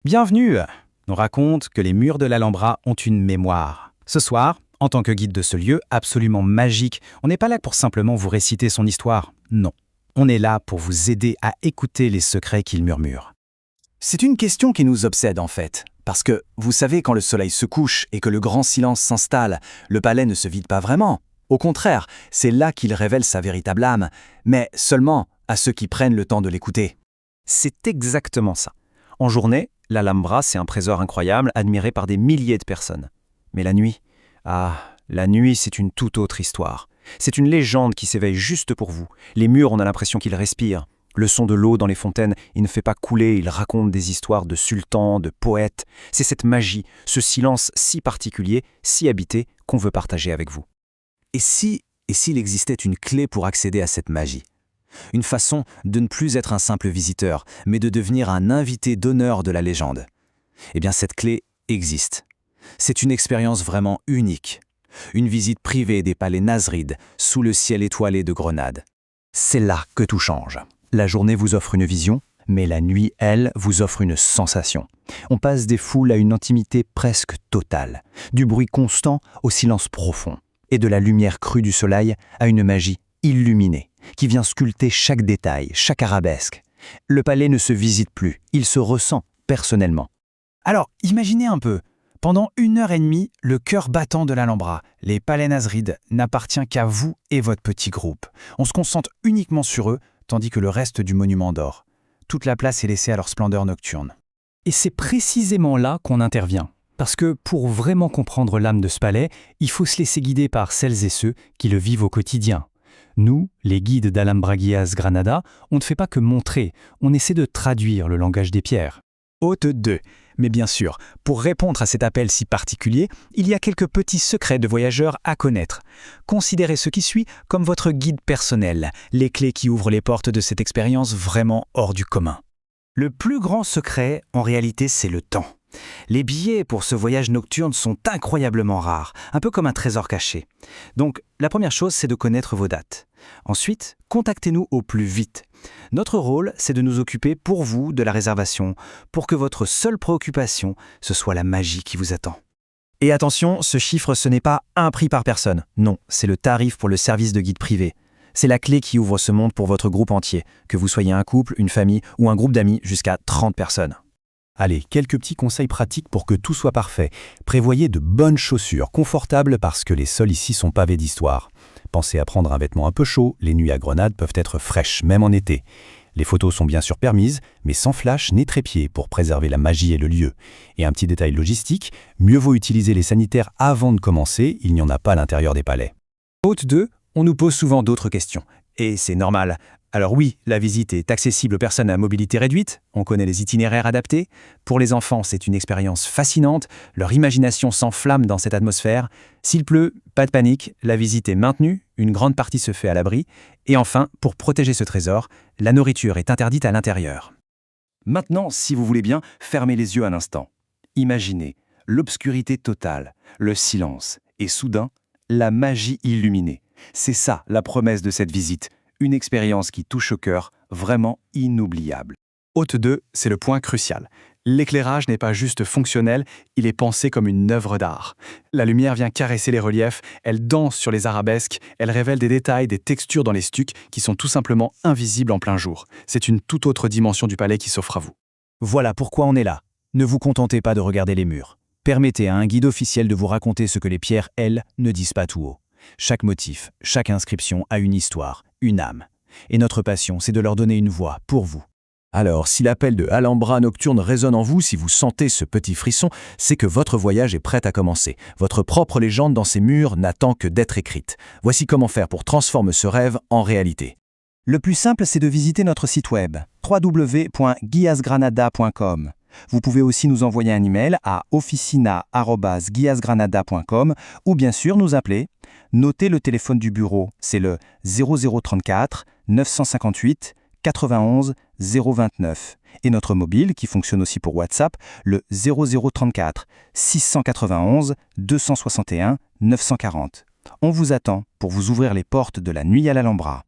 Bienvenue! On raconte que les murs de l'Alhambra ont une mémoire. Ce soir, en tant que guide de ce lieu absolument magique, on n'est pas là pour simplement vous réciter son histoire. Non. On est là pour vous aider à écouter les secrets qu'il murmure. C'est une question qui nous obsède en fait. Parce que, vous savez, quand le soleil se couche et que le grand silence s'installe, le palais ne se vide pas vraiment. Au contraire, c'est là qu'il révèle sa véritable âme, mais seulement à ceux qui prennent le temps de l'écouter. C'est exactement ça. En journée, l'Alhambra, c'est un trésor incroyable admiré par des milliers de personnes. Mais la nuit, la nuit, c'est une toute autre histoire. C'est une légende qui s'éveille juste pour vous. Les murs, on a l'impression qu'ils respirent. Le son de l'eau dans les fontaines, il ne fait pas couler, il raconte des histoires de sultans, de poètes. C'est cette magie, ce silence si particulier, si habité, qu'on veut partager avec vous. Et s'il existait une clé pour accéder à cette magie? Une façon de ne plus être un simple visiteur, mais de devenir un invité d'honneur de la légende. Eh bien, cette clé existe. C'est une expérience vraiment unique. Une visite privée des palais Nasrides, sous le ciel étoilé de Grenade. C'est là que tout change. La journée vous offre une vision, mais la nuit, elle, vous offre une sensation. On passe des foules à une intimité presque totale, du bruit constant au silence profond, et de la lumière crue du soleil à une magie illuminée, qui vient sculpter chaque détail, chaque arabesque. Le palais ne se visite plus, il se ressent personnellement. Alors, imaginez un peu. Pendant 1h30, le cœur battant de l'Alhambra, les palais Nasrides, n'appartient qu'à vous et votre petit groupe. On se concentre uniquement sur eux, tandis que le reste du monument dort. Toute la place est laissée à leur splendeur nocturne. Et c'est précisément là qu'on intervient. Parce que pour vraiment comprendre l'âme de ce palais, il faut se laisser guider par celles et ceux qui le vivent au quotidien. Nous, les guides d'Alhambra Guías Granada, on ne fait pas que montrer, on essaie de traduire le langage des pierres. Hôte 2. Mais bien sûr, pour répondre à cet appel si particulier, il y a quelques petits secrets de voyageurs à connaître. Considérez ce qui suit comme votre guide personnel, les clés qui ouvrent les portes de cette expérience vraiment hors du commun. Le plus grand secret, en réalité, c'est le temps. Les billets pour ce voyage nocturne sont incroyablement rares, un peu comme un trésor caché. Donc, la première chose, c'est de connaître vos dates. Ensuite, contactez-nous au plus vite. Notre rôle, c'est de nous occuper pour vous de la réservation, pour que votre seule préoccupation, ce soit la magie qui vous attend. Et attention, ce chiffre, ce n'est pas un prix par personne. Non, c'est le tarif pour le service de guide privé. C'est la clé qui ouvre ce monde pour votre groupe entier, que vous soyez un couple, une famille ou un groupe d'amis jusqu'à 30 personnes. Allez, quelques petits conseils pratiques pour que tout soit parfait. Prévoyez de bonnes chaussures, confortables parce que les sols ici sont pavés d'histoire. Pensez à prendre un vêtement un peu chaud, les nuits à Grenade peuvent être fraîches, même en été. Les photos sont bien sûr permises, mais sans flash ni trépied pour préserver la magie et le lieu. Et un petit détail logistique, mieux vaut utiliser les sanitaires avant de commencer, il n'y en a pas à l'intérieur des palais. Hôte 2, on nous pose souvent d'autres questions. Et c'est normal. Alors oui, la visite est accessible aux personnes à mobilité réduite, on connaît les itinéraires adaptés. Pour les enfants, c'est une expérience fascinante, leur imagination s'enflamme dans cette atmosphère. S'il pleut, pas de panique, la visite est maintenue, une grande partie se fait à l'abri. Et enfin, pour protéger ce trésor, la nourriture est interdite à l'intérieur. Maintenant, si vous voulez bien, fermez les yeux un instant. Imaginez l'obscurité totale, le silence, et soudain, la magie illuminée. C'est ça la promesse de cette visite. Une expérience qui touche au cœur, vraiment inoubliable. Hôte 2, c'est le point crucial. L'éclairage n'est pas juste fonctionnel, il est pensé comme une œuvre d'art. La lumière vient caresser les reliefs, elle danse sur les arabesques, elle révèle des détails, des textures dans les stucs qui sont tout simplement invisibles en plein jour. C'est une toute autre dimension du palais qui s'offre à vous. Voilà pourquoi on est là. Ne vous contentez pas de regarder les murs. Permettez à un guide officiel de vous raconter ce que les pierres, elles, ne disent pas tout haut. Chaque motif, chaque inscription a une histoire, une âme. Et notre passion, c'est de leur donner une voix pour vous. Alors, si l'appel de Alhambra Nocturne résonne en vous, si vous sentez ce petit frisson, c'est que votre voyage est prêt à commencer. Votre propre légende dans ces murs n'attend que d'être écrite. Voici comment faire pour transformer ce rêve en réalité. Le plus simple, c'est de visiter notre site web www.guiasgranada.com. Vous pouvez aussi nous envoyer un email à officina@guiasgranada.com ou bien sûr nous appeler. Notez le téléphone du bureau, c'est le 0034 958 91 029. Et notre mobile, qui fonctionne aussi pour WhatsApp, le 0034 691 261 940. On vous attend pour vous ouvrir les portes de la nuit à l'Alhambra.